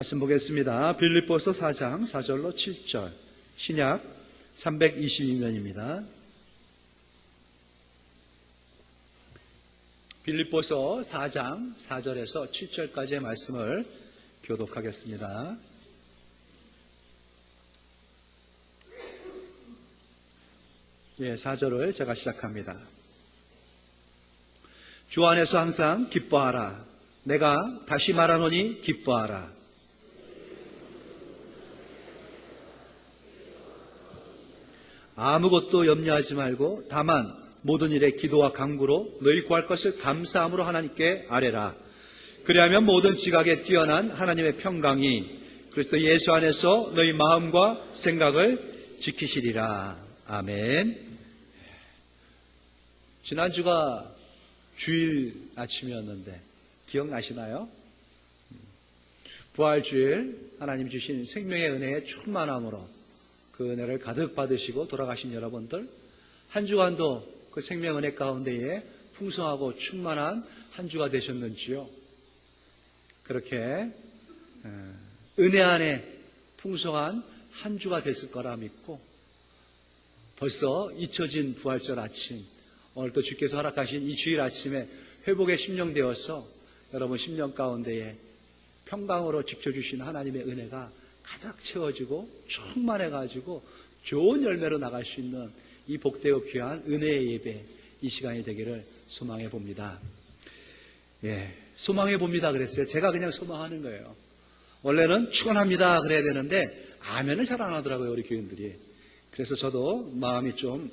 말씀 보겠습니다. 빌립보서 4장 4절로 7절, 신약 322면입니다. 빌립보서 4장 4절에서 7절까지의 말씀을 교독하겠습니다. 예, 4절을 제가 시작합니다. 주 안에서 항상 기뻐하라. 내가 다시 말하노니 기뻐하라. 아무것도 염려하지 말고 다만 모든 일에 기도와 간구로 너희 구할 것을 감사함으로 하나님께 아뢰라. 그리하면 모든 지각에 뛰어난 하나님의 평강이 그리스도 예수 안에서 너희 마음과 생각을 지키시리라. 아멘. 지난주가 주일 아침이었는데 기억나시나요? 부활주일 하나님 주신 생명의 은혜의 충만함으로 그 은혜를 가득 받으시고 돌아가신 여러분들, 한 주간도 그 생명 은혜 가운데에 풍성하고 충만한 한 주가 되셨는지요? 그렇게 은혜 안에 풍성한 한 주가 됐을 거라 믿고, 벌써 잊혀진 부활절 아침, 오늘 또 주께서 허락하신 이 주일 아침에 회복의 심령되어서 여러분 심령 가운데에 평강으로 지켜주신 하나님의 은혜가 가득 채워지고 충만해가지고 좋은 열매로 나갈 수 있는 이 복되고 귀한 은혜의 예배, 이 시간이 되기를 소망해 봅니다. 예, 소망해 봅니다 그랬어요. 제가 그냥 소망하는 거예요. 원래는 축원합니다 그래야 되는데 아멘을 잘 안 하더라고요, 우리 교인들이. 그래서 저도 마음이 좀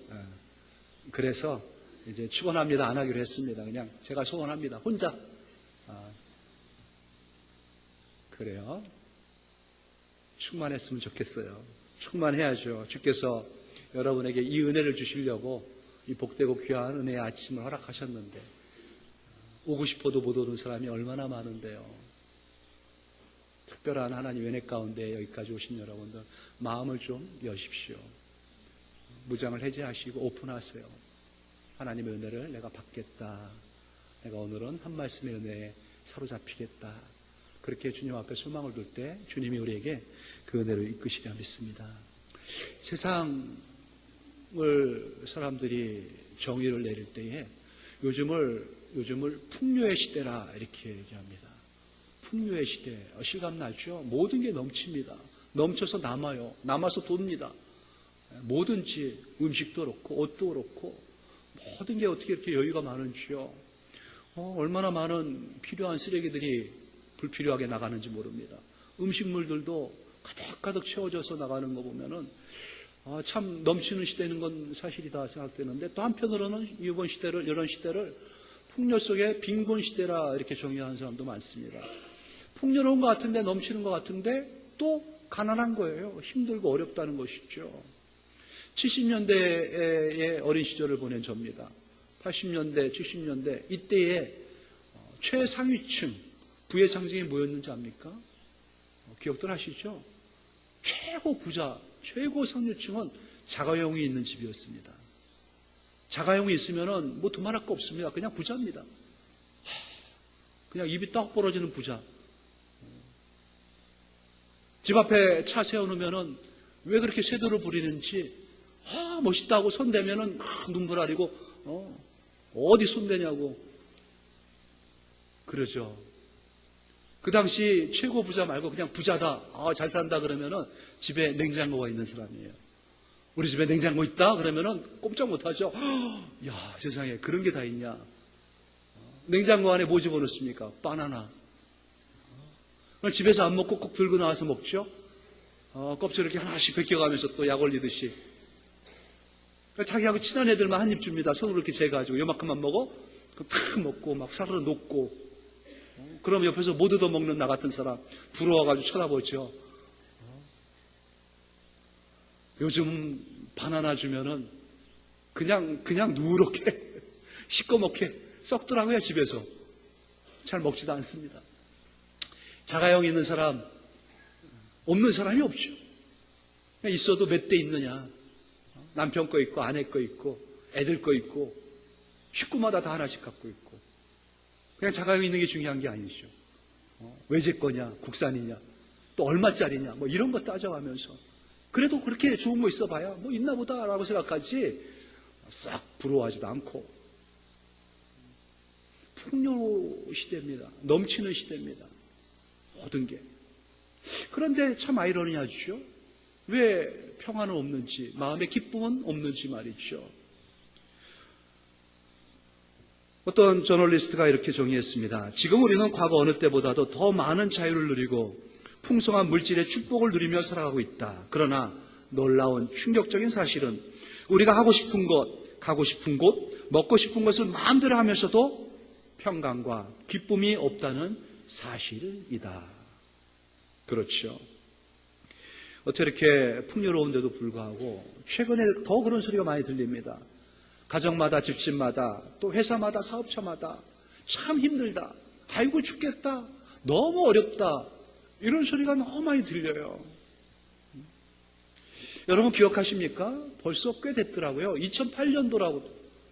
그래서 이제 축원합니다 안 하기로 했습니다. 그냥 제가 소원합니다 혼자. 그래요. 충만했으면 좋겠어요. 충만해야죠. 주께서 여러분에게 이 은혜를 주시려고 이 복되고 귀한 은혜의 아침을 허락하셨는데, 오고 싶어도 못 오는 사람이 얼마나 많은데요. 특별한 하나님 은혜 가운데 여기까지 오신 여러분들, 마음을 좀 여십시오. 무장을 해제하시고 오픈하세요. 하나님의 은혜를 내가 받겠다. 내가 오늘은 한 말씀의 은혜에 사로잡히겠다. 그렇게 주님 앞에 소망을 둘 때 주님이 우리에게 그 은혜를 이끄시리라 믿습니다. 세상을 사람들이 정의를 내릴 때에 요즘을 풍요의 시대라 이렇게 얘기합니다. 풍요의 시대. 실감나죠? 모든 게 넘칩니다. 넘쳐서 남아요. 남아서 돕니다. 뭐든지 음식도 그렇고 옷도 그렇고 모든 게 어떻게 이렇게 여유가 많은지요. 얼마나 많은 필요한 쓰레기들이 불필요하게 나가는지 모릅니다. 음식물들도 가득가득 채워져서 나가는 거 보면은 참 넘치는 시대는 건 사실이다 생각되는데, 또 한편으로는 이런 시대를 풍요 속의 빈곤 시대라 이렇게 정의하는 사람도 많습니다. 풍요로운 것 같은데, 넘치는 것 같은데 또 가난한 거예요. 힘들고 어렵다는 것이죠. 70년대의 어린 시절을 보낸 저입니다. 80년대, 70년대 이때에 최상위층 부의 상징이 뭐였는지 압니까? 기억들 하시죠? 최고 부자, 최고 상류층은 자가용이 있는 집이었습니다. 자가용이 있으면은 뭐 두말할 거 없습니다. 그냥 부자입니다. 그냥 입이 떡 벌어지는 부자. 집 앞에 차 세워놓으면은 왜 그렇게 쇄도를 부리는지, 멋있다고 손대면은 눈물 아리고, 어디 손대냐고 그러죠. 그 당시 최고 부자 말고 그냥 부자다, 잘 산다 그러면은 집에 냉장고가 있는 사람이에요. 우리 집에 냉장고 있다 그러면은 꼼짝 못하죠. 야, 세상에 그런 게 다 있냐. 냉장고 안에 뭐 집어넣습니까? 바나나. 집에서 안 먹고 꼭 들고 나와서 먹죠. 껍질 이렇게 하나씩 벗겨가면서 또 약 올리듯이. 자기하고 친한 애들만 한 입 줍니다. 손으로 이렇게 재가지고 요만큼만 먹어? 그럼 탁 먹고 막 사르르 녹고. 그럼 옆에서 못 얻어먹는 나 같은 사람 부러워가지고 쳐다보죠. 요즘 바나나 주면은 그냥 누렇게 시꺼멓게 썩더라고요. 집에서 잘 먹지도 않습니다. 자가용 있는 사람, 없는 사람이 없죠. 그냥 있어도 몇 대 있느냐. 남편 거 있고 아내 거 있고 애들 거 있고 식구마다 다 하나씩 갖고 있고, 그냥 자가용 있는 게 중요한 게 아니죠. 외제 거냐 국산이냐. 또 얼마짜리냐, 뭐 이런 거 따져가면서 그래도 그렇게 좋은 거 있어봐야 뭐 있나 보다라고 생각하지 싹 부러워하지도 않고. 풍요 시대입니다. 넘치는 시대입니다. 모든 게. 그런데 참 아이러니하죠. 왜 평안은 없는지, 마음의 기쁨은 없는지 말이죠. 어떤 저널리스트가 이렇게 정의했습니다. 지금 우리는 과거 어느 때보다도 더 많은 자유를 누리고 풍성한 물질의 축복을 누리며 살아가고 있다. 그러나 놀라운 충격적인 사실은 우리가 하고 싶은 것, 가고 싶은 곳, 먹고 싶은 것을 마음대로 하면서도 평강과 기쁨이 없다는 사실이다. 그렇죠. 어떻게 이렇게 풍요로운데도 불구하고 최근에 더 그런 소리가 많이 들립니다. 가정마다, 집집마다, 또 회사마다, 사업처마다 참 힘들다. 아이고 죽겠다. 너무 어렵다. 이런 소리가 너무 많이 들려요. 여러분 기억하십니까? 벌써 꽤 됐더라고요. 2008년도라고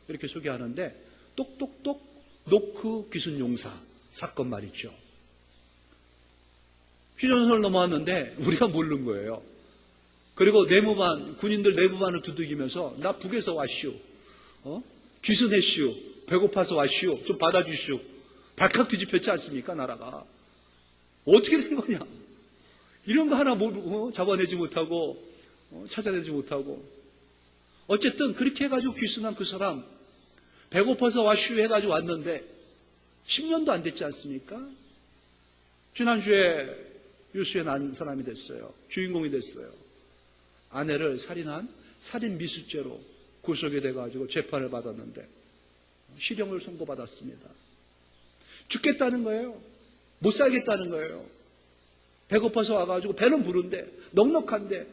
이렇게 소개하는데 똑똑똑 노크 귀순용사 사건 말이죠. 휴전선을 넘어왔는데 우리가 모르는 거예요. 그리고 내무반, 군인들 내무반을 두들기면서 나 북에서 왔슈. 귀순했슈. 배고파서 왔슈. 좀 받아주슈. 발칵 뒤집혔지 않습니까? 나라가. 어떻게 된 거냐? 이런 거 하나 잡아내지 못하고 찾아내지 못하고 어쨌든 그렇게 해가지고 귀순한 그 사람 배고파서 왔슈 해가지고 왔는데 10년도 안 됐지 않습니까? 지난주에 뉴스에 난 사람이 됐어요. 주인공이 됐어요. 아내를 살인한 살인 미수죄로 구속이 돼가지고 재판을 받았는데 실형을 선고받았습니다. 죽겠다는 거예요. 못 살겠다는 거예요. 배고파서 와가지고 배는 부른데 넉넉한데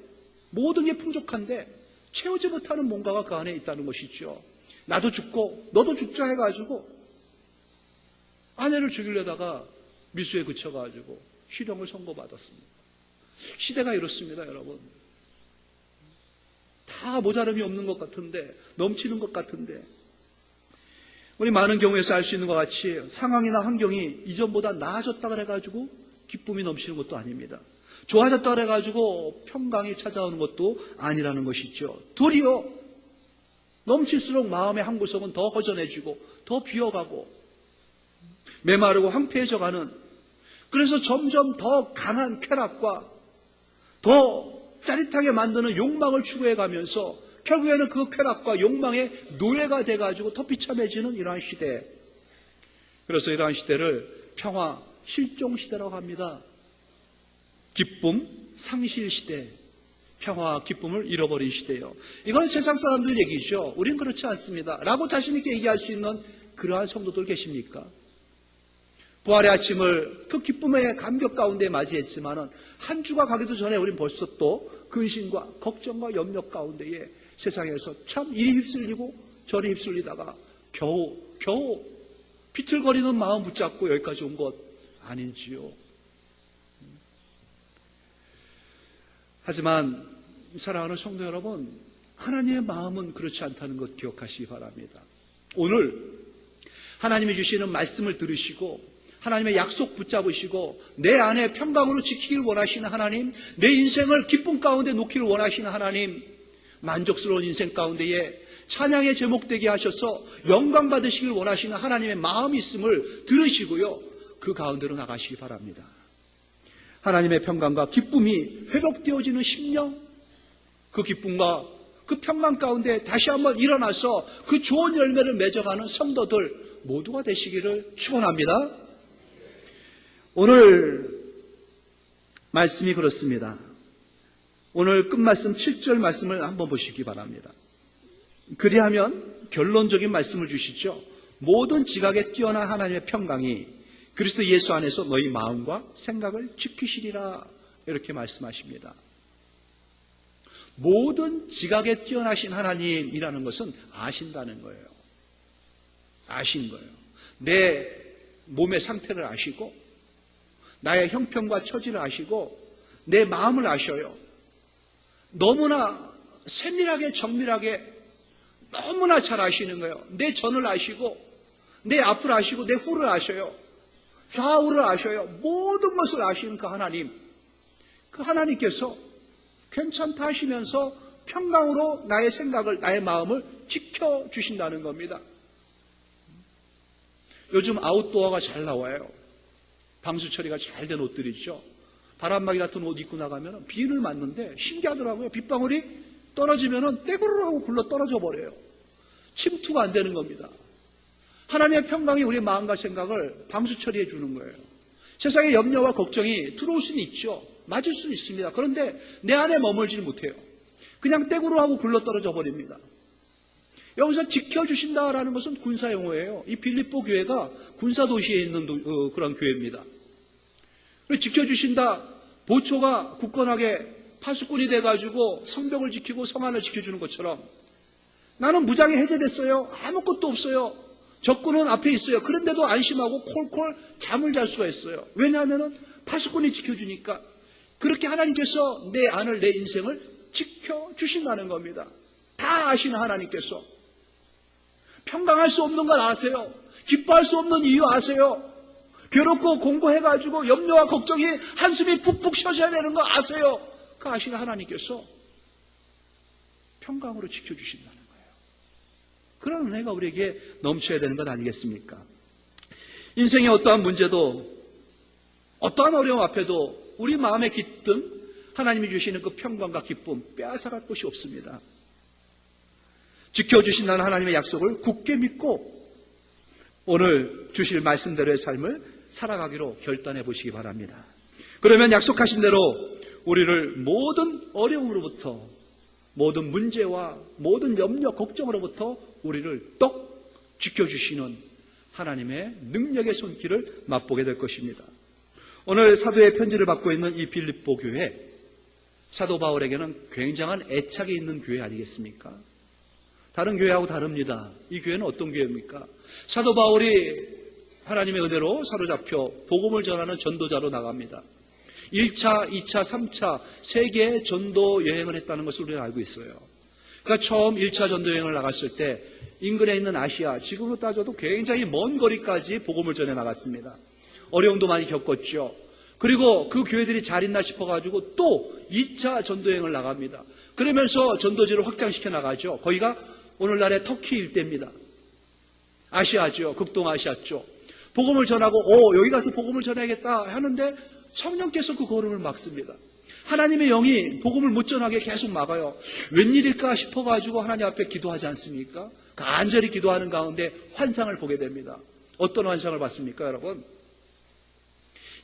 모든 게 풍족한데 채우지 못하는 뭔가가 그 안에 있다는 것이죠. 나도 죽고 너도 죽자 해가지고 아내를 죽이려다가 미수에 그쳐가지고 실형을 선고받았습니다. 시대가 이렇습니다, 여러분. 다 모자름이 없는 것 같은데, 넘치는 것 같은데, 우리 많은 경우에서 알 수 있는 것 같이 상황이나 환경이 이전보다 나아졌다 그래가지고 기쁨이 넘치는 것도 아닙니다. 좋아졌다 그래가지고 평강이 찾아오는 것도 아니라는 것이죠. 도리어 넘칠수록 마음의 한 구석은 더 허전해지고 더 비어가고 메마르고 황폐해져가는, 그래서 점점 더 강한 쾌락과 더 짜릿하게 만드는 욕망을 추구해가면서 결국에는 그 쾌락과 욕망의 노예가 돼가지고 더 비참해지는 이러한 시대. 그래서 이러한 시대를 평화 실종 시대라고 합니다. 기쁨 상실 시대, 평화와 기쁨을 잃어버린 시대예요. 이건 세상 사람들 얘기죠. 우린 그렇지 않습니다 라고 자신 있게 얘기할 수 있는 그러한 성도들 계십니까? 부활의 아침을 그 기쁨의 감격 가운데 맞이했지만은 한 주가 가기도 전에 우린 벌써 또 근심과 걱정과 염려 가운데에 세상에서 참 이리 휩쓸리고 저리 휩쓸리다가 겨우 비틀거리는 마음 붙잡고 여기까지 온 것 아닌지요. 하지만 사랑하는 성도 여러분, 하나님의 마음은 그렇지 않다는 것 기억하시기 바랍니다. 오늘 하나님이 주시는 말씀을 들으시고 하나님의 약속 붙잡으시고 내 안에 평강으로 지키기를 원하시는 하나님, 내 인생을 기쁨 가운데 놓기를 원하시는 하나님, 만족스러운 인생 가운데에 찬양의 제목되게 하셔서 영광 받으시길 원하시는 하나님의 마음이 있음을 들으시고요, 그 가운데로 나가시기 바랍니다. 하나님의 평강과 기쁨이 회복되어지는 심령, 그 기쁨과 그 평강 가운데 다시 한번 일어나서 그 좋은 열매를 맺어가는 성도들 모두가 되시기를 축원합니다. 오늘 말씀이 그렇습니다. 오늘 끝말씀 7절 말씀을 한번 보시기 바랍니다. 그리하면 결론적인 말씀을 주시죠. 모든 지각에 뛰어난 하나님의 평강이 그리스도 예수 안에서 너희 마음과 생각을 지키시리라, 이렇게 말씀하십니다. 모든 지각에 뛰어나신 하나님이라는 것은 아신다는 거예요. 아신 거예요. 내 몸의 상태를 아시고 나의 형편과 처지를 아시고 내 마음을 아셔요. 너무나 세밀하게 정밀하게 너무나 잘 아시는 거예요. 내 전을 아시고 내 앞을 아시고 내 후를 아셔요. 좌우를 아셔요. 모든 것을 아시는 그 하나님, 그 하나님께서 괜찮다 하시면서 평강으로 나의 생각을, 나의 마음을 지켜주신다는 겁니다. 요즘 아웃도어가 잘 나와요. 방수 처리가 잘 된 옷들이죠. 바람막이 같은 옷 입고 나가면 비를 맞는데 신기하더라고요. 빗방울이 떨어지면 떼구르르 하고 굴러 떨어져 버려요. 침투가 안 되는 겁니다. 하나님의 평강이 우리의 마음과 생각을 방수 처리해 주는 거예요. 세상의 염려와 걱정이 들어올 수는 있죠. 맞을 수는 있습니다. 그런데 내 안에 머물지를 못해요. 그냥 떼구르르 하고 굴러 떨어져 버립니다. 여기서 지켜주신다라는 것은 군사용어예요. 이 빌립보 교회가 군사도시에 있는 그런 교회입니다. 지켜주신다, 보초가 굳건하게 파수꾼이 돼가지고 성벽을 지키고 성안을 지켜주는 것처럼 나는 무장이 해제됐어요. 아무것도 없어요. 적군은 앞에 있어요. 그런데도 안심하고 콜콜 잠을 잘 수가 있어요. 왜냐하면 파수꾼이 지켜주니까. 그렇게 하나님께서 내 안을, 내 인생을 지켜주신다는 겁니다. 다 아시는 하나님께서. 평강할 수 없는 걸 아세요. 기뻐할 수 없는 이유 아세요. 괴롭고 공고해가지고 염려와 걱정이 한숨이 푹푹 쉬어져야 되는 거 아세요. 그 아시는 하나님께서 평강으로 지켜주신다는 거예요. 그런 은혜가 우리에게 넘쳐야 되는 것 아니겠습니까? 인생의 어떠한 문제도, 어떠한 어려움 앞에도 우리 마음에 깃든 하나님이 주시는 그 평강과 기쁨 빼앗아갈 곳이 없습니다. 지켜주신다는 하나님의 약속을 굳게 믿고 오늘 주실 말씀대로의 삶을 살아가기로 결단해 보시기 바랍니다. 그러면 약속하신 대로 우리를 모든 어려움으로부터, 모든 문제와 모든 염려, 걱정으로부터 우리를 떡 지켜주시는 하나님의 능력의 손길을 맛보게 될 것입니다. 오늘 사도의 편지를 받고 있는 이 빌립보 교회, 사도 바울에게는 굉장한 애착이 있는 교회 아니겠습니까? 다른 교회하고 다릅니다. 이 교회는 어떤 교회입니까? 사도 바울이 하나님의 은혜로 사로잡혀 복음을 전하는 전도자로 나갑니다. 1차, 2차, 3차 세 개의 전도 여행을 했다는 것을 우리는 알고 있어요. 그러니까 처음 1차 전도 여행을 나갔을 때 인근에 있는 아시아, 지금으로 따져도 굉장히 먼 거리까지 복음을 전해 나갔습니다. 어려움도 많이 겪었죠. 그리고 그 교회들이 잘 있나 싶어가지고 또 2차 전도 여행을 나갑니다. 그러면서 전도지를 확장시켜 나가죠. 거기가 오늘날의 터키 일대입니다. 아시아죠. 극동아시아 쪽. 복음을 전하고 여기 가서 복음을 전해야겠다 하는데 성령께서 그 걸음을 막습니다. 하나님의 영이 복음을 못 전하게 계속 막아요. 웬일일까 싶어가지고 하나님 앞에 기도하지 않습니까? 간절히 기도하는 가운데 환상을 보게 됩니다. 어떤 환상을 봤습니까, 여러분?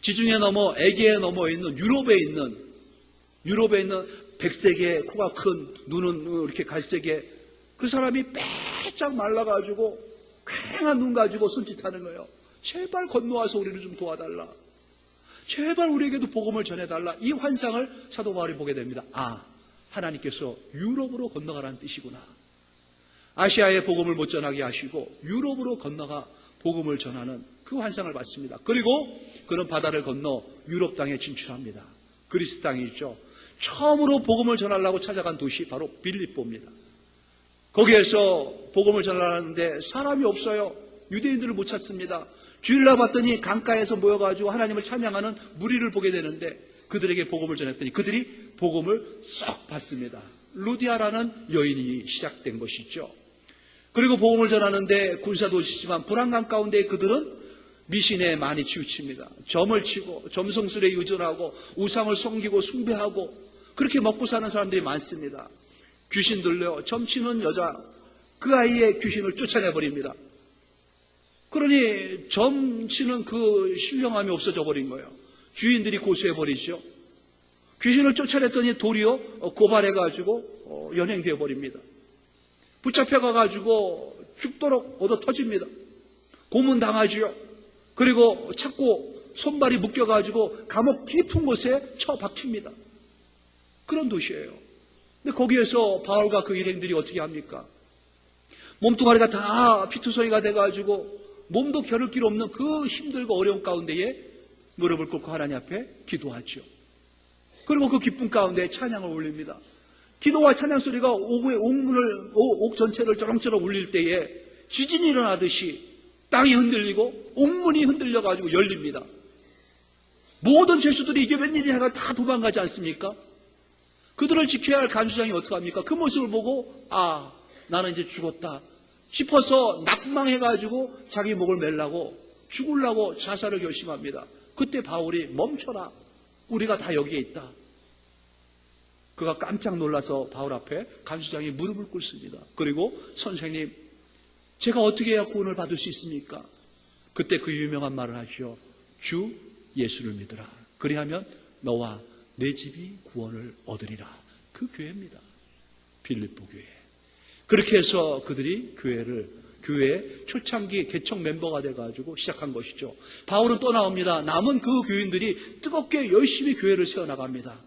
지중해 넘어 에게에 넘어 있는 유럽에 있는 백색의 코가 큰, 눈은 이렇게 갈색의 그 사람이 빼짝 말라가지고 쾌한 눈 가지고 손짓하는 거예요. 제발 건너와서 우리를 좀 도와달라. 제발 우리에게도 복음을 전해달라. 이 환상을 사도 바울이 보게 됩니다. 하나님께서 유럽으로 건너가라는 뜻이구나. 아시아에 복음을 못 전하게 하시고 유럽으로 건너가 복음을 전하는 그 환상을 봤습니다. 그리고 그는 바다를 건너 유럽 땅에 진출합니다. 그리스 땅이죠. 처음으로 복음을 전하려고 찾아간 도시 바로 빌립보입니다. 거기에서 복음을 전하는데 사람이 없어요. 유대인들을 못 찾습니다. 주일날 봤더니 강가에서 모여가지고 하나님을 찬양하는 무리를 보게 되는데 그들에게 복음을 전했더니 그들이 복음을 쏙 받습니다. 루디아라는 여인이 시작된 것이죠. 그리고 복음을 전하는데 군사도시지만 불안감 가운데 그들은 미신에 많이 치우칩니다. 점을 치고 점성술에 의존하고 우상을 섬기고 숭배하고 그렇게 먹고 사는 사람들이 많습니다. 귀신 들려 점치는 여자, 그 아이의 귀신을 쫓아내버립니다. 그러니 점치는 그 신령함이 없어져 버린 거예요. 주인들이 고소해버리죠. 귀신을 쫓아냈더니 도리어 고발해가지고 연행되어 버립니다. 붙잡혀가가지고 죽도록 얻어 터집니다. 고문당하지요. 그리고 찾고 손발이 묶여가지고 감옥 깊은 곳에 처박힙니다. 그런 도시예요. 근데 거기에서 바울과 그 일행들이 어떻게 합니까? 몸뚱아리가 다 피투성이가 돼가지고 몸도 겨룰 길 없는 그 힘들고 어려운 가운데에 무릎을 꿇고 하나님 앞에 기도하죠. 그리고 그 기쁨 가운데 찬양을 올립니다. 기도와 찬양 소리가 옥 전체를 쩌렁쩌렁 울릴 때에 지진이 일어나듯이 땅이 흔들리고 옥문이 흔들려가지고 열립니다. 모든 죄수들이 이게 웬일이야 다 도망가지 않습니까? 그들을 지켜야 할 간수장이 어떡합니까? 그 모습을 보고 나는 이제 죽었다 싶어서 낙망해가지고 자기 목을 매려고 죽으려고 자살을 결심합니다. 그때 바울이 멈춰라. 우리가 다 여기에 있다. 그가 깜짝 놀라서 바울 앞에 간수장이 무릎을 꿇습니다. 그리고 선생님, 제가 어떻게 해야 구원을 받을 수 있습니까? 그때 그 유명한 말을 하시오. 주 예수를 믿으라. 그리하면 너와 내 집이 구원을 얻으리라. 그 교회입니다. 빌립보 교회. 그렇게 해서 그들이 교회 초창기 개척 멤버가 돼가지고 시작한 것이죠. 바울은 떠나옵니다. 남은 그 교인들이 뜨겁게 열심히 교회를 세워나갑니다.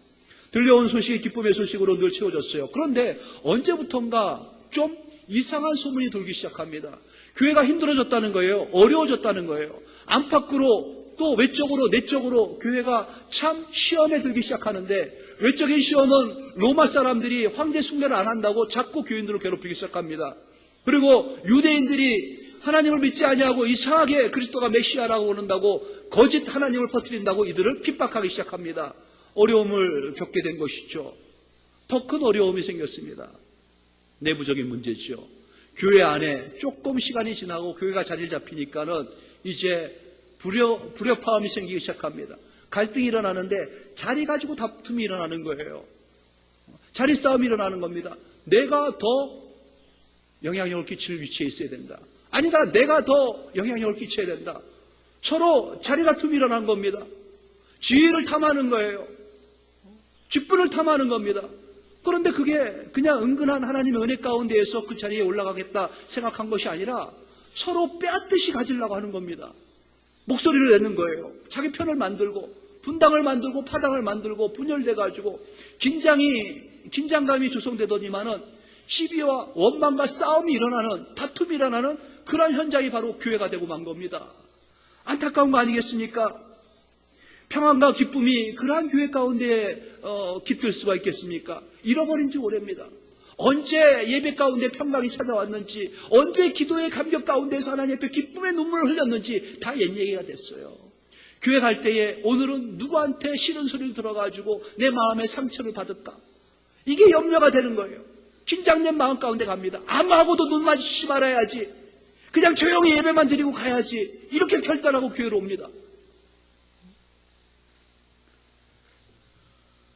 들려온 소식이 기쁨의 소식으로 늘 채워졌어요. 그런데 언제부턴가 좀 이상한 소문이 돌기 시작합니다. 교회가 힘들어졌다는 거예요. 어려워졌다는 거예요. 안팎으로 또 외적으로 내적으로 교회가 참 시험에 들기 시작하는데, 외적인 시험은 로마 사람들이 황제 숭배를 안 한다고 자꾸 교인들을 괴롭히기 시작합니다. 그리고 유대인들이 하나님을 믿지 아니하고 이상하게 그리스도가 메시아라고 그런다고 거짓 하나님을 퍼뜨린다고 이들을 핍박하기 시작합니다. 어려움을 겪게 된 것이죠. 더 큰 어려움이 생겼습니다. 내부적인 문제죠. 교회 안에 조금 시간이 지나고 교회가 자리를 잡히니까는 이제 불협화음이 생기기 시작합니다. 갈등이 일어나는데 자리 가지고 다툼이 일어나는 거예요. 자리 싸움이 일어나는 겁니다. 내가 더 영향력을 끼칠 위치에 있어야 된다. 아니다, 내가 더 영향력을 끼쳐야 된다. 서로 자리 다툼이 일어난 겁니다. 지위를 탐하는 거예요. 직분을 탐하는 겁니다. 그런데 그게 그냥 은근한 하나님의 은혜 가운데에서 그 자리에 올라가겠다 생각한 것이 아니라 서로 빼앗듯이 가지려고 하는 겁니다. 목소리를 내는 거예요. 자기 편을 만들고 분당을 만들고 파당을 만들고 분열돼가지고 긴장감이 조성되더니만은 시비와 원망과 싸움이 일어나는, 다툼이 일어나는 그런 현장이 바로 교회가 되고 만 겁니다. 안타까운 거 아니겠습니까? 평안과 기쁨이 그러한 교회 가운데 깃들 수가 있겠습니까? 잃어버린 지 오래입니다. 언제 예배 가운데 평강이 찾아왔는지, 언제 기도의 감격 가운데서 하나님 앞에 기쁨의 눈물을 흘렸는지 다 옛 얘기가 됐어요. 교회 갈 때에 오늘은 누구한테 싫은 소리를 들어가지고 내 마음에 상처를 받을까? 이게 염려가 되는 거예요. 긴장된 마음 가운데 갑니다. 아무하고도 눈 마주치지 말아야지. 그냥 조용히 예배만 드리고 가야지. 이렇게 결단하고 교회로 옵니다.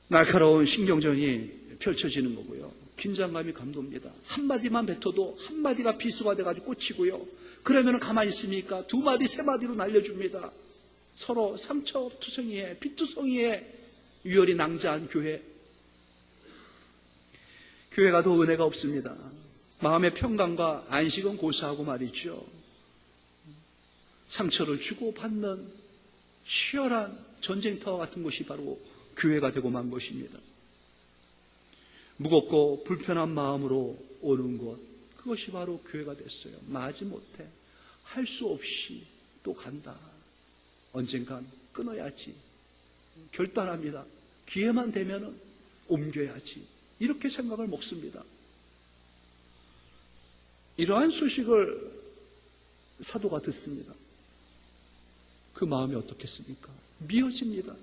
날카로운 신경전이 펼쳐지는 거고요. 긴장감이 감돕니다. 한마디만 뱉어도 한마디가 비수가 돼가지고 꽂히고요. 그러면 가만히 있습니까? 두 마디, 세 마디로 날려줍니다. 서로 상처투성이에, 핏투성이에 유혈이 낭자한 교회. 교회가 더 은혜가 없습니다. 마음의 평강과 안식은 고사하고 말이죠. 상처를 주고 받는 치열한 전쟁터와 같은 것이 바로 교회가 되고 만 것입니다. 무겁고 불편한 마음으로 오는 것, 그것이 바로 교회가 됐어요. 마지못해 할 수 없이 또 간다. 언젠간 끊어야지. 결단합니다. 기회만 되면 옮겨야지. 이렇게 생각을 먹습니다. 이러한 소식을 사도가 듣습니다. 그 마음이 어떻겠습니까? 미어집니다.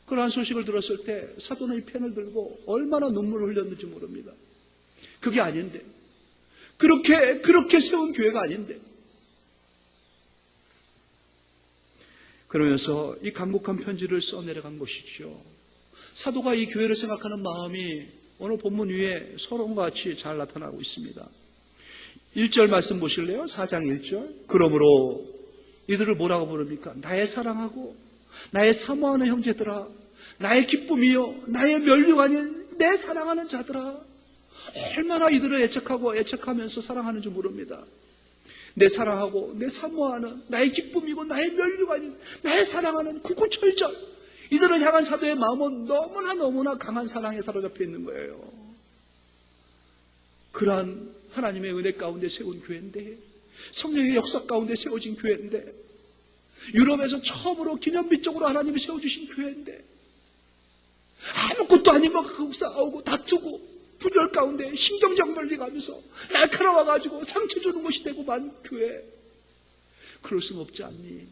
그러한 소식을 들었을 때 사도는 이 펜을 들고 얼마나 눈물을 흘렸는지 모릅니다. 그게 아닌데, 그렇게 세운 교회가 아닌데. 그러면서 이 간곡한 편지를 써내려간 것이죠. 사도가 이 교회를 생각하는 마음이 오늘 본문 위에 서론과 같이 잘 나타나고 있습니다. 1절 말씀 보실래요? 4장 1절. 그러므로 이들을 뭐라고 부릅니까? 나의 사랑하고 나의 사모하는 형제들아, 나의 기쁨이요, 나의 면류관인 내 사랑하는 자들아. 얼마나 이들을 애착하면서 사랑하는지 모릅니다. 내 사랑하고 내 사모하는 나의 기쁨이고 나의 면류관인 나의 사랑하는 구구철절. 이들을 향한 사도의 마음은 너무나 강한 사랑에 사로잡혀 있는 거예요. 그러한 하나님의 은혜 가운데 세운 교회인데, 성령의 역사 가운데 세워진 교회인데, 유럽에서 처음으로 기념비적으로 하나님이 세워주신 교회인데, 아무것도 아닌 것 갖고 싸우고 다투고 분열 가운데 신경정벌리 가면서 날카로워가지고 상처 주는 것이 되고 만 교회. 그럴 수는 없지 않니?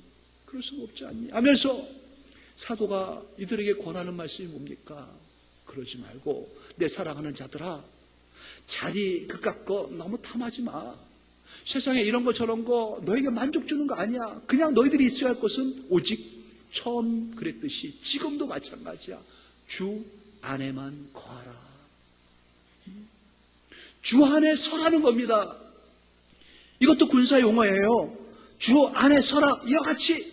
그럴 수는 없지 않니? 하면서 사도가 이들에게 권하는 말씀이 뭡니까? 그러지 말고 내 사랑하는 자들아, 자리 그깟 거 너무 탐하지 마. 세상에 이런 거 저런 거 너에게 만족 주는 거 아니야. 그냥 너희들이 있어야 할 것은 오직 처음 그랬듯이 지금도 마찬가지야. 주 안에만 거하라. 주 안에 서라는 겁니다. 이것도 군사 용어예요. 주 안에 서라. 이와 같이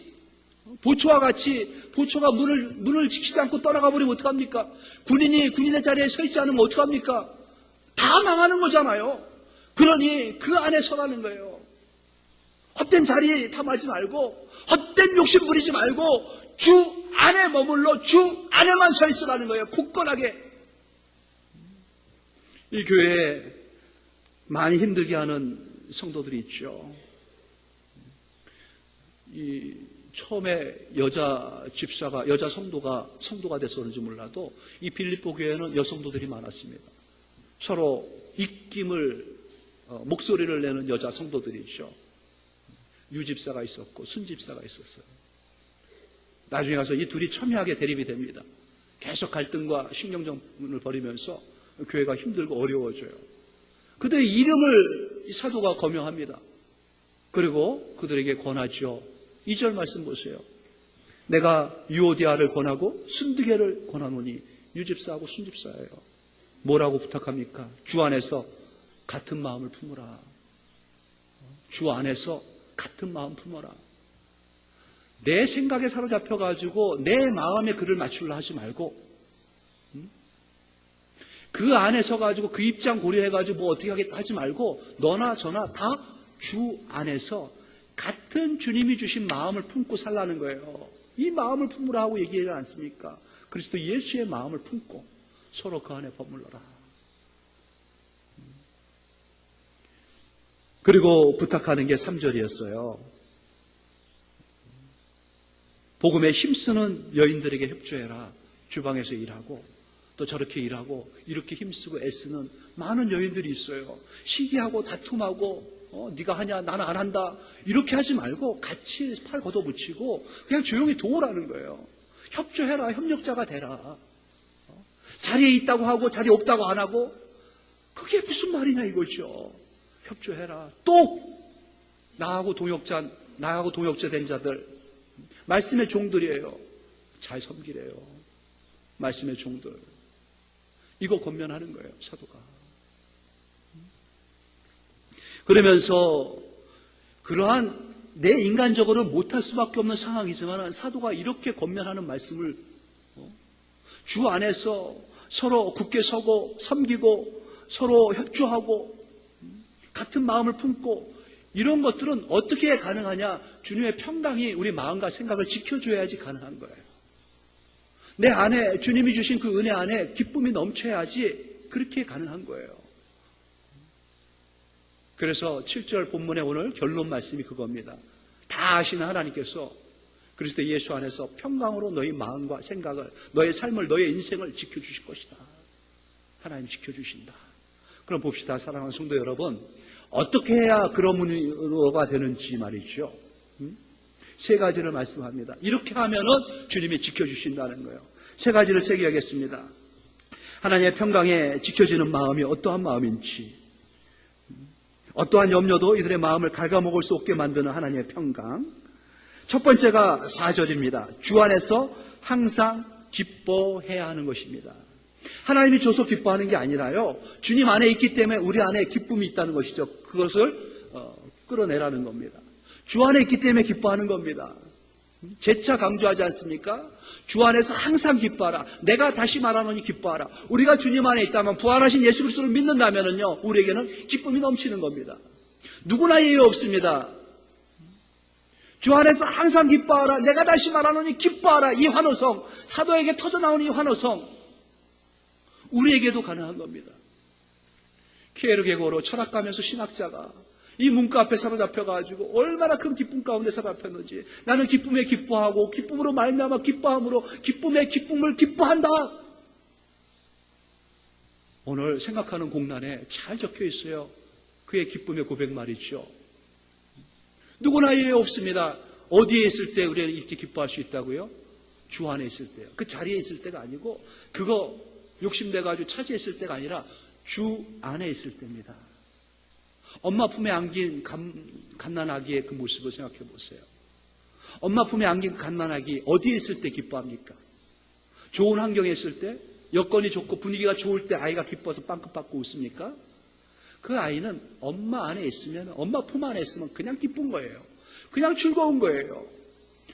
보초와 같이, 보초가 문을 지키지 않고 떠나가 버리면 어떡합니까? 군인이 군인의 자리에 서 있지 않으면 어떡합니까? 다 망하는 거잖아요. 그러니 그 안에 서라는 거예요. 헛된 자리 탐하지 말고, 헛된 욕심 부리지 말고 주 안에 머물러 주 안에만 서 있으라는 거예요. 굳건하게. 이 교회에 많이 힘들게 하는 성도들이 있죠. 처음에 여자 집사가, 여자 성도가 돼서 그런지 몰라도 이 빌립보 교회는 여성도들이 많았습니다. 서로 입김을, 목소리를 내는 여자 성도들이죠. 유집사가 있었고 순집사가 있었어요. 나중에 가서 이 둘이 첨예하게 대립이 됩니다. 계속 갈등과 신경전을 벌이면서 교회가 힘들고 어려워져요. 그들의 이름을 사도가 거명합니다. 그리고 그들에게 권하죠. 2절 말씀 보세요. 내가 유오디아를 권하고 순두개를 권하노니, 유집사하고 순집사예요. 뭐라고 부탁합니까? 주 안에서 같은 마음을 품으라. 주 안에서 같은 마음 품어라. 내 생각에 사로잡혀가지고 내 마음에 그를 맞추려 하지 말고, 그 안에 서가지고 그 입장 고려해가지고 뭐 어떻게 하겠다 하지 말고, 너나 저나 다 주 안에서 같은 주님이 주신 마음을 품고 살라는 거예요. 이 마음을 품으라 하고 얘기하지 않습니까? 그리스도 예수의 마음을 품고 서로 그 안에 버물러라. 그리고 부탁하는 게 3절이었어요. 복음에 힘쓰는 여인들에게 협조해라. 주방에서 일하고 또 저렇게 일하고 이렇게 힘쓰고 애쓰는 많은 여인들이 있어요. 시기하고 다툼하고 네가 하냐 나는 안 한다 이렇게 하지 말고 같이 팔 걷어붙이고 그냥 조용히 도우라는 거예요. 협조해라. 협력자가 되라. 자리에 있다고 하고 자리에 없다고 안 하고 그게 무슨 말이냐 이거죠. 협조해라. 또 나하고 동역자 된 자들, 말씀의 종들이에요. 잘 섬기래요. 말씀의 종들. 이거 권면하는 거예요, 사도가. 그러면서 그러한 내 인간적으로 못할 수밖에 없는 상황이지만 사도가 이렇게 권면하는 말씀을 주 안에서 서로 굳게 서고 섬기고 서로 협조하고 같은 마음을 품고 이런 것들은 어떻게 가능하냐? 주님의 평강이 우리 마음과 생각을 지켜줘야지 가능한 거예요. 내 안에 주님이 주신 그 은혜 안에 기쁨이 넘쳐야지 그렇게 가능한 거예요. 그래서 7절 본문의 오늘 결론 말씀이 그겁니다. 다 아시는 하나님께서 그리스도 예수 안에서 평강으로 너희 마음과 생각을, 너의 삶을, 너의 인생을 지켜주실 것이다. 하나님 지켜주신다. 그럼 봅시다. 사랑하는 성도 여러분, 어떻게 해야 그런 문의가 되는지 말이죠. 3가지를 말씀합니다. 이렇게 하면은 주님이 지켜주신다는 거예요. 3가지를 새겨야겠습니다. 하나님의 평강에 지켜지는 마음이 어떠한 마음인지, 어떠한 염려도 이들의 마음을 갉아먹을 수 없게 만드는 하나님의 평강. 첫 번째가 4절입니다. 주 안에서 항상 기뻐해야 하는 것입니다. 하나님이 줘서 기뻐하는 게 아니라요, 주님 안에 있기 때문에 우리 안에 기쁨이 있다는 것이죠. 그것을 끌어내라는 겁니다. 주 안에 있기 때문에 기뻐하는 겁니다. 재차 강조하지 않습니까? 주 안에서 항상 기뻐하라. 내가 다시 말하노니 기뻐하라. 우리가 주님 안에 있다면, 부활하신 예수 그리스도를 믿는다면요, 우리에게는 기쁨이 넘치는 겁니다. 누구나 예외 없습니다. 주 안에서 항상 기뻐하라. 내가 다시 말하노니 기뻐하라. 이 환호성, 사도에게 터져나오는 이 환호성, 우리에게도 가능한 겁니다. 키에르게고르 철학가면서 신학자가 이 문구 앞에 사로잡혀가지고 얼마나 큰 기쁨 가운데 사로잡혔는지, 나는 기쁨에 기뻐하고 기쁨으로 말미암아 기뻐함으로 기쁨의 기쁨을 기뻐한다. 오늘 생각하는 공란에 잘 적혀 있어요. 그의 기쁨의 고백 말이죠. 누구나 예외 없습니다. 어디에 있을 때 우리가 이렇게 기뻐할 수 있다고요? 주 안에 있을 때요. 그 자리에 있을 때가 아니고 그거 욕심내가지고 차지했을 때가 아니라 주 안에 있을 때입니다. 엄마 품에 안긴 갓난아기의 그 모습을 생각해 보세요. 엄마 품에 안긴 갓난아기 어디에 있을 때 기뻐합니까? 좋은 환경에 있을 때, 여건이 좋고 분위기가 좋을 때 아이가 기뻐서 빵긋받고 웃습니까? 그 아이는 엄마 안에 있으면, 엄마 품 안에 있으면 그냥 기쁜 거예요. 그냥 즐거운 거예요.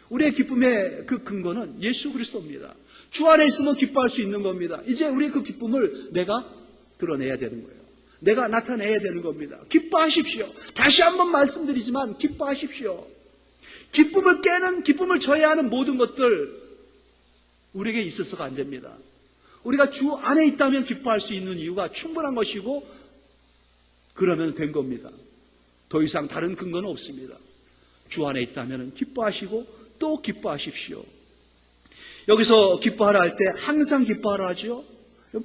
우리의 기쁨의 그 근거는 예수 그리스도입니다. 주 안에 있으면 기뻐할 수 있는 겁니다. 이제 우리의 그 기쁨을 내가 드러내야 되는 거예요. 내가 나타내야 되는 겁니다. 기뻐하십시오. 다시 한번 말씀드리지만 기뻐하십시오. 기쁨을 깨는, 기쁨을 저해하는 모든 것들 우리에게 있어서가 안 됩니다. 우리가 주 안에 있다면 기뻐할 수 있는 이유가 충분한 것이고 그러면 된 겁니다. 더 이상 다른 근거는 없습니다. 주 안에 있다면 기뻐하시고 또 기뻐하십시오. 여기서 기뻐하라 할 때 항상 기뻐하라 하죠.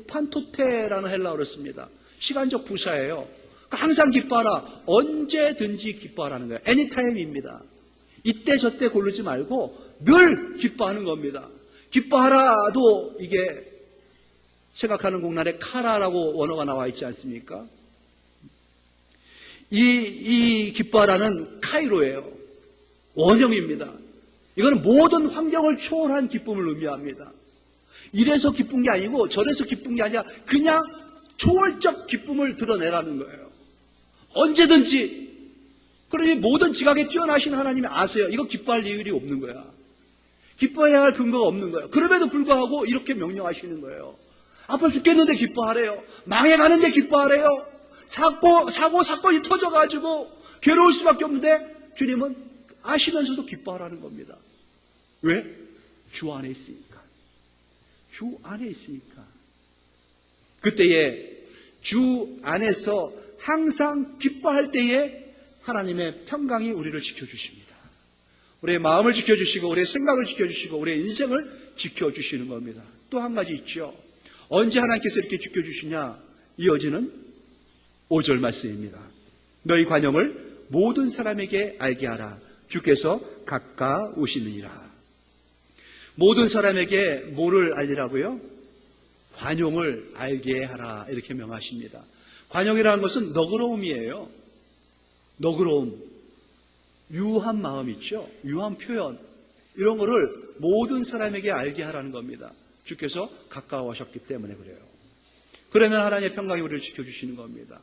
판토테라는 헬라어를 씁니다. 시간적 부사예요. 항상 기뻐하라. 언제든지 기뻐하라는 거예요. anytime입니다. 이때 저때 고르지 말고 늘 기뻐하는 겁니다. 기뻐하라도 이게 생각하는 공란에 카라라고 원어가 나와 있지 않습니까? 이 기뻐하라는 카이로예요. 원형입니다. 이거는 모든 환경을 초월한 기쁨을 의미합니다. 이래서 기쁜 게 아니고 저래서 기쁜 게 아니라 그냥 초월적 기쁨을 드러내라는 거예요. 언제든지. 그러니 모든 지각에 뛰어나신 하나님이 아세요. 이거 기뻐할 이유가 없는 거야. 기뻐해야 할 근거가 없는 거예요. 그럼에도 불구하고 이렇게 명령하시는 거예요. 아파 죽겠는데 기뻐하래요. 망해가는데 기뻐하래요. 사건이 터져가지고 괴로울 수밖에 없는데 주님은 아시면서도 기뻐하라는 겁니다. 왜? 주 안에 있으니까. 주 안에 있으니까. 그때에 주 안에서 항상 기뻐할 때에 하나님의 평강이 우리를 지켜주십니다. 우리의 마음을 지켜주시고 우리의 생각을 지켜주시고 우리의 인생을 지켜주시는 겁니다. 또 한 가지 있죠. 언제 하나님께서 이렇게 지켜주시냐? 이어지는 5절 말씀입니다. 너희 관용을 모든 사람에게 알게 하라. 주께서 가까우시느니라. 모든 사람에게 뭐를 알리라고요? 관용을 알게 하라. 이렇게 명하십니다. 관용이라는 것은 너그러움이에요. 너그러움. 유한 마음 있죠? 유한 표현. 이런 거를 모든 사람에게 알게 하라는 겁니다. 주께서 가까워하셨기 때문에 그래요. 그러면 하나님의 평강이 우리를 지켜주시는 겁니다.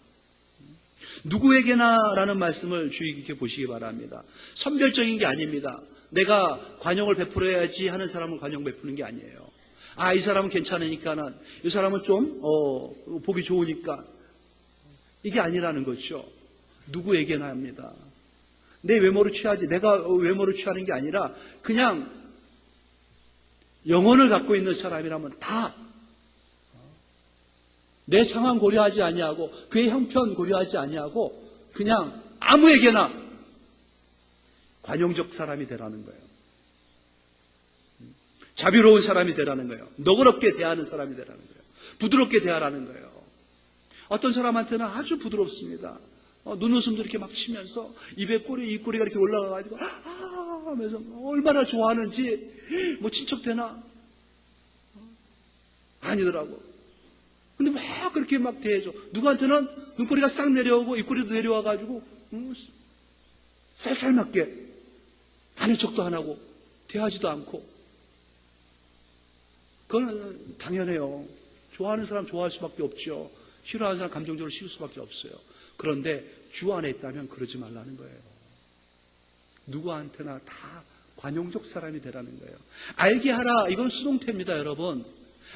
누구에게나 라는 말씀을 주의 깊게 보시기 바랍니다. 선별적인 게 아닙니다. 내가 관용을 베풀어야지 하는 사람은 관용 베푸는 게 아니에요. 아, 이 사람은 괜찮으니까, 이 사람은 좀 보기 좋으니까. 이게 아니라는 거죠. 누구에게나 합니다. 내 외모를 취하지, 내가 외모를 취하는 게 아니라 그냥 영혼을 갖고 있는 사람이라면 다 내 상황 고려하지 아니하고 그의 형편 고려하지 아니하고 그냥 아무에게나 관용적 사람이 되라는 거예요. 자비로운 사람이 되라는 거예요. 너그럽게 대하는 사람이 되라는 거예요. 부드럽게 대하라는 거예요. 어떤 사람한테는 아주 부드럽습니다. 눈웃음도 이렇게 막 치면서 입꼬리가 이렇게 올라가가지고 하면서 얼마나 좋아하는지 뭐 친척되나? 아니더라고. 근데 막 그렇게 막 대해줘. 누구한테는 눈꼬리가 싹 내려오고 입꼬리도 내려와가지고 쌀쌀맞게 아는 척도 안 하고 대하지도 않고. 그건 당연해요. 좋아하는 사람 좋아할 수밖에 없죠. 싫어하는 사람 감정적으로 싫을 수밖에 없어요. 그런데 주 안에 있다면 그러지 말라는 거예요. 누구한테나 다 관용적 사람이 되라는 거예요. 알게 하라. 이건 수동태입니다, 여러분.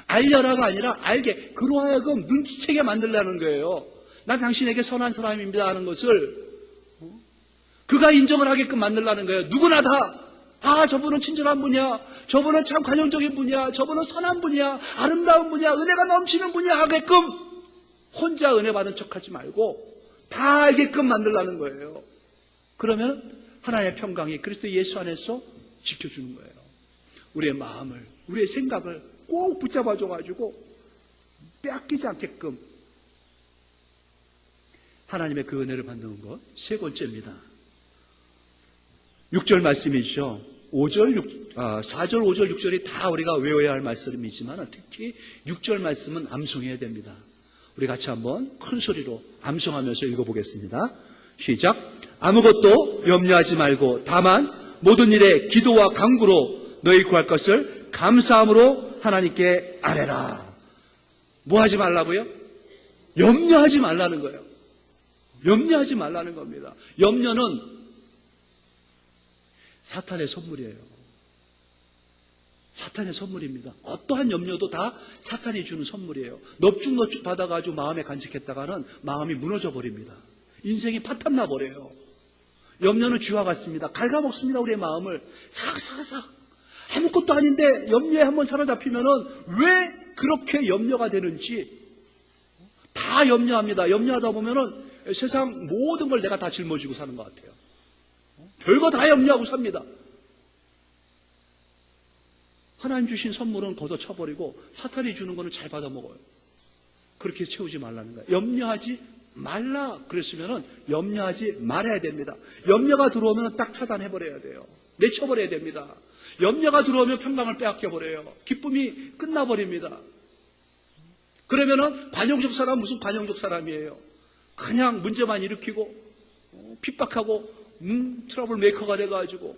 알려라가 아니라 알게, 그로 하여금 눈치채게 만들라는 거예요. 난 당신에게 선한 사람입니다 하는 것을 그가 인정을 하게끔 만들라는 거예요. 누구나 다 저분은 친절한 분이야, 저분은 참 관용적인 분이야, 저분은 선한 분이야, 아름다운 분이야, 은혜가 넘치는 분이야 하게끔 혼자 은혜 받은 척하지 말고 다 알게끔 만들라는 거예요. 그러면 하나님의 평강이 그리스도 예수 안에서 지켜주는 거예요. 우리의 마음을, 우리의 생각을 꼭 붙잡아줘가지고 빼앗기지 않게끔 하나님의 그 은혜를 받는 것. 세 번째입니다. 6절 말씀이죠. 4절, 5절, 6절이 다 우리가 외워야 할 말씀이지만 특히 6절 말씀은 암송해야 됩니다. 우리 같이 한번 큰 소리로 암송하면서 읽어보겠습니다. 시작. 아무것도 염려하지 말고 다만 모든 일에 기도와 간구로 너희 구할 것을 감사함으로 하나님께 아뢰라. 뭐 하지 말라고요? 염려하지 말라는 거예요. 염려하지 말라는 겁니다. 염려는 사탄의 선물이에요. 사탄의 선물입니다. 어떠한 염려도 다 사탄이 주는 선물이에요. 넙죽넙죽 받아가지고 마음에 간직했다가는 마음이 무너져 버립니다. 인생이 파탄나 버려요. 염려는 쥐와 같습니다. 갉아먹습니다. 우리의 마음을 사각사각. 아무것도 아닌데 염려에 한번 사로잡히면은 왜 그렇게 염려가 되는지 다 염려합니다. 염려하다 보면은 세상 모든 걸 내가 다 짊어지고 사는 것 같아요. 별거 다 염려하고 삽니다. 하나님 주신 선물은 걷어쳐버리고 사탄이 주는 거는 잘 받아먹어요. 그렇게 채우지 말라는 거예요. 염려하지 말라 그랬으면은 염려하지 말아야 됩니다. 염려가 들어오면 딱 차단해버려야 돼요. 내쳐버려야 됩니다. 염려가 들어오면 평강을 빼앗겨버려요. 기쁨이 끝나버립니다. 그러면은 관용적 사람 무슨 관용적 사람이에요. 그냥 문제만 일으키고 핍박하고 트러블 메이커가 돼가지고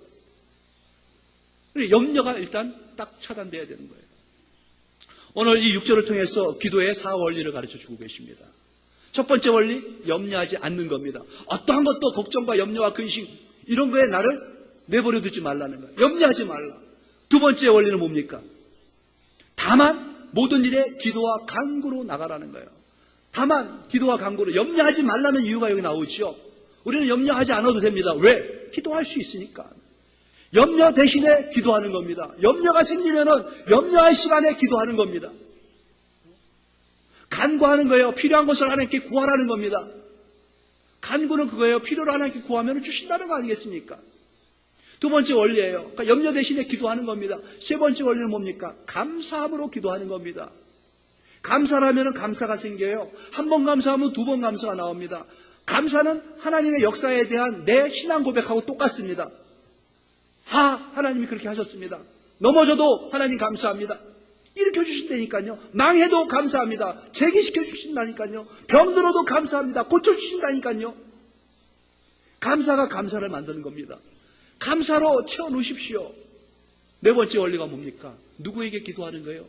염려가 일단 딱 차단돼야 되는 거예요. 오늘 이 6절을 통해서 기도의 4원리를 가르쳐 주고 계십니다. 첫 번째 원리, 염려하지 않는 겁니다. 어떠한 것도 걱정과 염려와 근심 이런 거에 나를 내버려 두지 말라는 거예요. 염려하지 말라. 두 번째 원리는 뭡니까? 다만 모든 일에 기도와 간구로 나가라는 거예요. 다만 기도와 간구로 염려하지 말라는 이유가 여기 나오죠. 우리는 염려하지 않아도 됩니다. 왜? 기도할 수 있으니까. 염려 대신에 기도하는 겁니다. 염려가 생기면은 염려할 시간에 기도하는 겁니다. 간구하는 거예요. 필요한 것을 하나님께 구하라는 겁니다. 간구는 그거예요. 필요를 하나님께 구하면 주신다는 거 아니겠습니까? 두 번째 원리예요. 그러니까 염려 대신에 기도하는 겁니다. 세 번째 원리는 뭡니까? 감사함으로 기도하는 겁니다. 감사라면 감사가 생겨요. 한 번 감사하면 두 번 감사가 나옵니다. 감사는 하나님의 역사에 대한 내 신앙 고백하고 똑같습니다. 하나님이 그렇게 하셨습니다. 넘어져도 하나님 감사합니다. 일으켜주신다니까요. 망해도 감사합니다. 재기시켜주신다니까요. 병들어도 감사합니다. 고쳐주신다니까요. 감사가 감사를 만드는 겁니다. 감사로 채워놓으십시오. 네 번째 원리가 뭡니까? 누구에게 기도하는 거예요?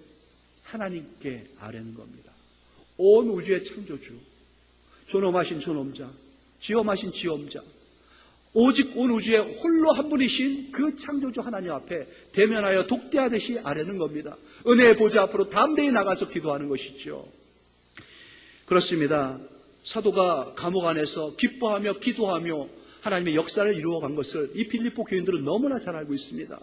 하나님께 아뢰는 겁니다. 온 우주의 창조주, 존엄하신 존엄자, 지엄하신 지엄자, 오직 온 우주에 홀로 한 분이신 그 창조주 하나님 앞에 대면하여 독대하듯이 아뢰는 겁니다. 은혜의 보좌 앞으로 담대히 나가서 기도하는 것이죠. 그렇습니다. 사도가 감옥 안에서 기뻐하며 기도하며 하나님의 역사를 이루어간 것을 이 빌립보 교인들은 너무나 잘 알고 있습니다.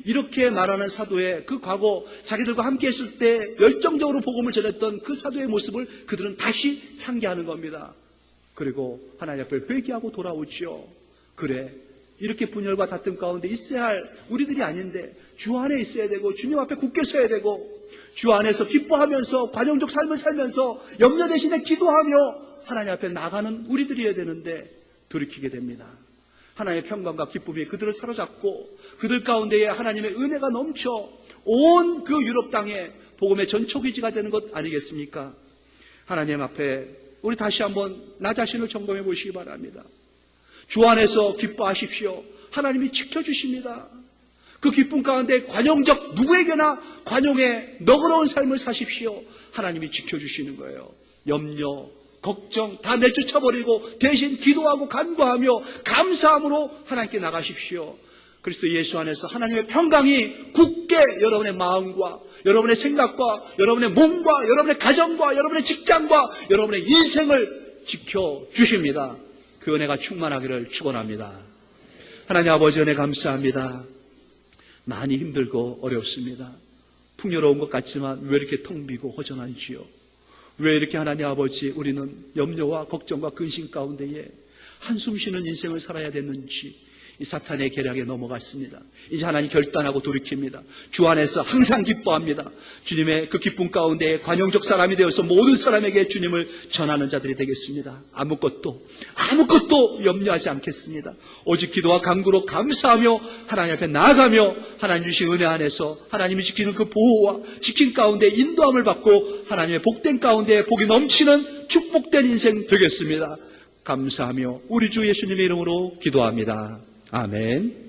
이렇게 말하는 사도의 그 과거 자기들과 함께 했을 때 열정적으로 복음을 전했던 그 사도의 모습을 그들은 다시 상기하는 겁니다. 그리고 하나님 앞에 회개하고 돌아오죠. 그래, 이렇게 분열과 다툼 가운데 있어야 할 우리들이 아닌데 주 안에 있어야 되고 주님 앞에 굳게 서야 되고 주 안에서 기뻐하면서 관용적 삶을 살면서 염려 대신에 기도하며 하나님 앞에 나가는 우리들이어야 되는데 돌이키게 됩니다. 하나님의 평강과 기쁨이 그들을 사로잡고 그들 가운데에 하나님의 은혜가 넘쳐 온 그 유럽 땅에 복음의 전초기지가 되는 것 아니겠습니까? 하나님 앞에 우리 다시 한번 나 자신을 점검해 보시기 바랍니다. 주 안에서 기뻐하십시오. 하나님이 지켜주십니다. 그 기쁨 가운데 관용적 누구에게나 관용의 너그러운 삶을 사십시오. 하나님이 지켜주시는 거예요. 염려, 걱정 다 내쫓아버리고 대신 기도하고 간구하며 감사함으로 하나님께 나가십시오. 그리스도 예수 안에서 하나님의 평강이 굳게 여러분의 마음과 여러분의 생각과 여러분의 몸과 여러분의 가정과 여러분의 직장과 여러분의 인생을 지켜주십니다. 그 은혜가 충만하기를 축원합니다. 하나님 아버지 은혜 감사합니다. 많이 힘들고 어렵습니다. 풍요로운 것 같지만 왜 이렇게 텅 비고 허전한지요? 왜 이렇게 하나님 아버지 우리는 염려와 걱정과 근심 가운데에 한숨 쉬는 인생을 살아야 되는지 이 사탄의 계략에 넘어갔습니다. 이제 하나님 결단하고 돌이킵니다. 주 안에서 항상 기뻐합니다. 주님의 그 기쁨 가운데 관용적 사람이 되어서 모든 사람에게 주님을 전하는 자들이 되겠습니다. 아무것도 염려하지 않겠습니다. 오직 기도와 간구로 감사하며 하나님 앞에 나아가며 하나님 주신 은혜 안에서 하나님이 지키는 그 보호와 지킨 가운데 인도함을 받고 하나님의 복된 가운데 복이 넘치는 축복된 인생 되겠습니다. 감사하며 우리 주 예수님의 이름으로 기도합니다. 아멘.